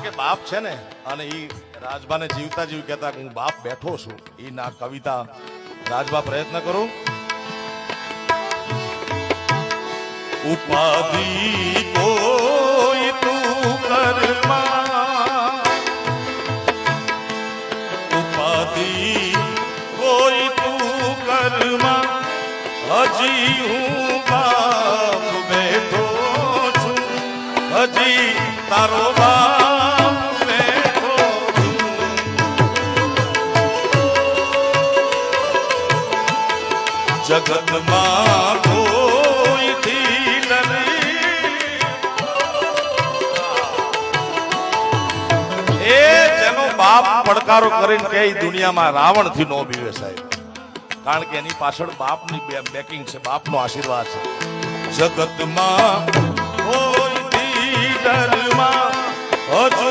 કે બાપ છે ને, અને ઈ રાજબાને જીવતા જીવ કહેતા કે હું બાપ બેઠો છું. ઈ ના કવિતા રાજબા પ્રયત્ન કરું. ઉપાધિ કોઈ તું કરમાં, ઉપાધિ કોઈ તું કરમાં, હજી હું બાપ બેઠો છું, હજી તારો બાપ બેઠો છું. જગતમાં કોઈથી નથી એ જેનો બાપ પડકારો કરીને કે દુનિયામાં રાવણ થી નો બીવે સાહેબ, કારણ કે એની પાછળ બાપની બેકિંગ છે, બાપનો આશીર્વાદ છે. જગતમાં કોઈ દી ડરમાં હજુ